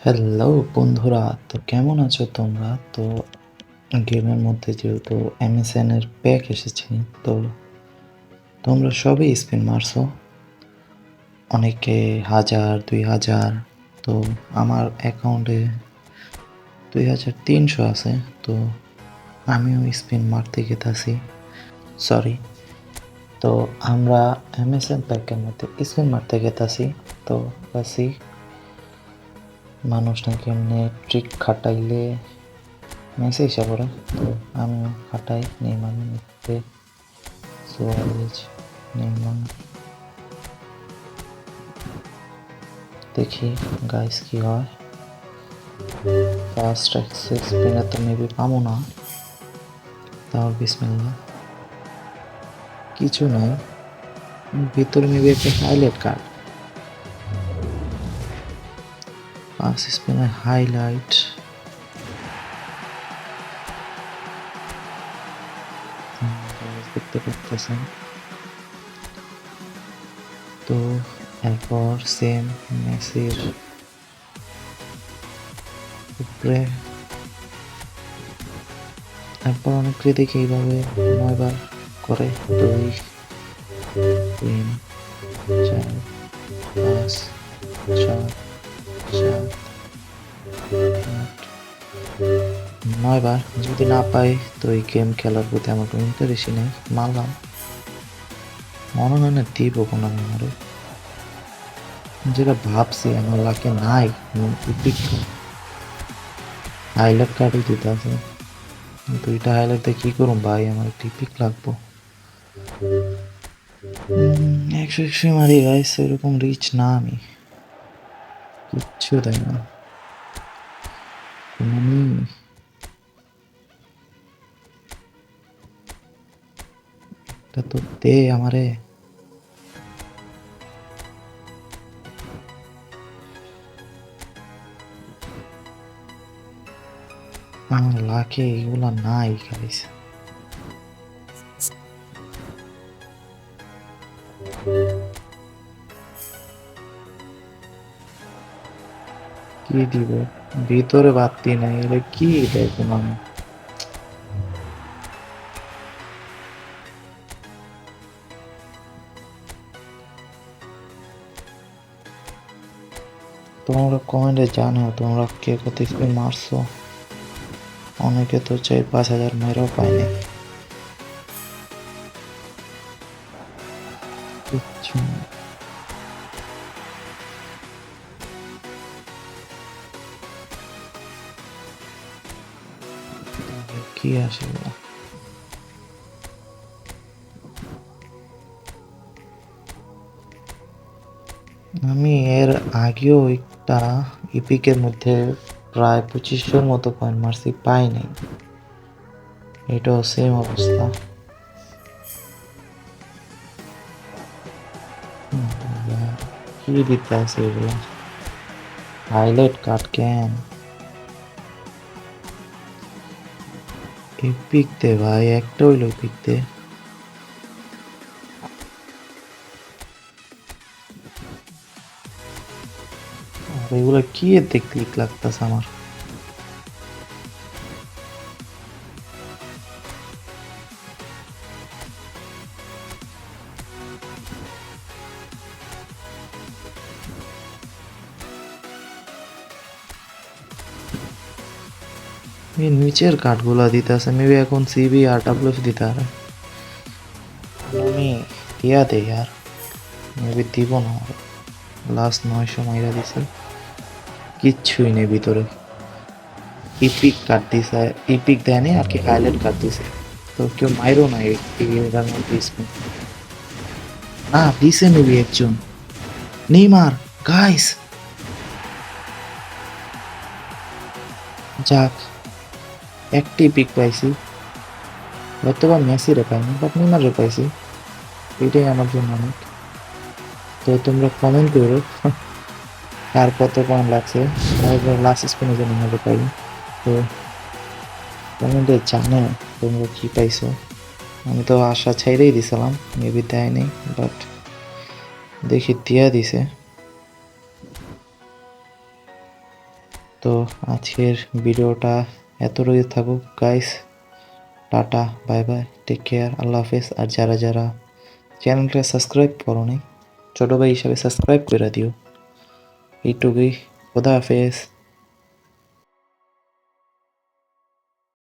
Hello বন্ধুরা, তো কেমন আছো তোমরা? তো গেমের মধ্যে যেহেতু MSN এর প্যাক এসেছে, তো তোমরা সবই স্পিন মারছো, অনেকে 1000 2000। তো আমার অ্যাকাউন্টে 2300 আছে। তো আমিও স্পিন মারতে গেতাছি, সরি। তো আমরা MSN প্যাকের মধ্যে স্পিন মারতে গেতাছি। তো বাসি মানুষটা কেমনে ট্রিক খাটাইলে মেসেজ পড়ে। তো আমিও খাটাই নেইমার মধ্যে সুয়ারেজ, নেইমার। দেখি গাইস কি হয়। ফার্স্ট অ্যাক্সেস পেনে তো মেবি পাবো না, তাও বিসমিল্লাহ। কিছু নাই, ভিতরে মেবি একটা হাইলাইট কার্ড। ফার্স্ট স্পিনে হাইলাইট, দেখতে পাচ্ছেন। তো এরপর সেম মেসির উপরে, এরপর অনেকে দেখি এইভাবে 9বার করে। 2 3 4 5 6 7 8 9বার। যদি না পাই তো এই গেম খেলার প্রতি আমার কোনো ইন্টারেস্টই নেই। মারলাম, মনে হয় না দিব কোনো আমারও, যেটা ভাবছি আমার লাকে নাই। হাইলাইট কার্ডই দিতে আছে, দুইটা হাইলাইট দিয়ে কি করুম ভাই, আমার টিপিক লাগবো। 100 মারি গাইস, এরকম রিচ না আমি, কিচ্ছু দেয় না মানে। এটা তো দে আমারে। আমার লাকে এগুলা নাই গাইস। কি দিব, ভিতরে বাতি নাই, এটা কি দেখুন আমি। তোমরা কমেন্টে জানাও তোমরা কে কত স্পিন মারছো। অনেকে তো 4-5 হাজার মেরেও পায়নি। কিচ্ছু না। কি আসে এগুলা? আমি এর আগেও একটা ইপিকের মধ্যে প্রায় 2500-র মতো কয়েন মারছি, পাই নাই। এটাও সেম অবস্থা। কি দিতে আছে এগুলো, হাইলাইট কার্ড কেন? এপিক দে ভাই, একটা হইলো এপিক দে। আর এগুলো কি দেখতে ইক লাগতেছে আমার। এই নিচের কার্ডগুলা দিতে আছে, মেবি এখন সিবি আর ডাব্লিউএফ দিতে পারে। আমি দিয়া দে ইয়ার, মেবি দিব না। লাস্ট 900 মাইরা দিছে, কিচ্ছুই নেই ভিতরে। ইপিক কার্ড দিছে, ইপিক দেয়নি আর কি, হাইলাইট কার্ড দিছে। তো কেউ মাইরো না এটার মধ্যে স্পিন। না দিছে মেবি একজন, নেইমার। গাইস যাক, একটি পিক পাইছি, হয়তো বা মেসিরে পাইনি, বাট নেইমারে পাইছি, এটাই আমার জন্য অনেক। তো তোমরা কমেন্ট করো কার কত পয়েন্ট লাগছে, লাস্ট স্পিনে যেন নেইমারে পাই। তো কমেন্টে জানে তোমরা কি পাইছো। আমি তো আশা ছাইড়েই দিছিলাম, মেবি দেয়নি, বাট দেখি দিয়া দিছে। তো আজকের ভিডিওটা এতটুকু থাকুক guys. Tata, bye bye, take care, আল্লাহ হাফেজ। আর যারা যারা চ্যানেলটা সাবস্ক্রাইব করো নি, ছোটো ভাই হিসাবে সাবস্ক্রাইব করে দিও। এইটুকুই, খোদা হাফেজ।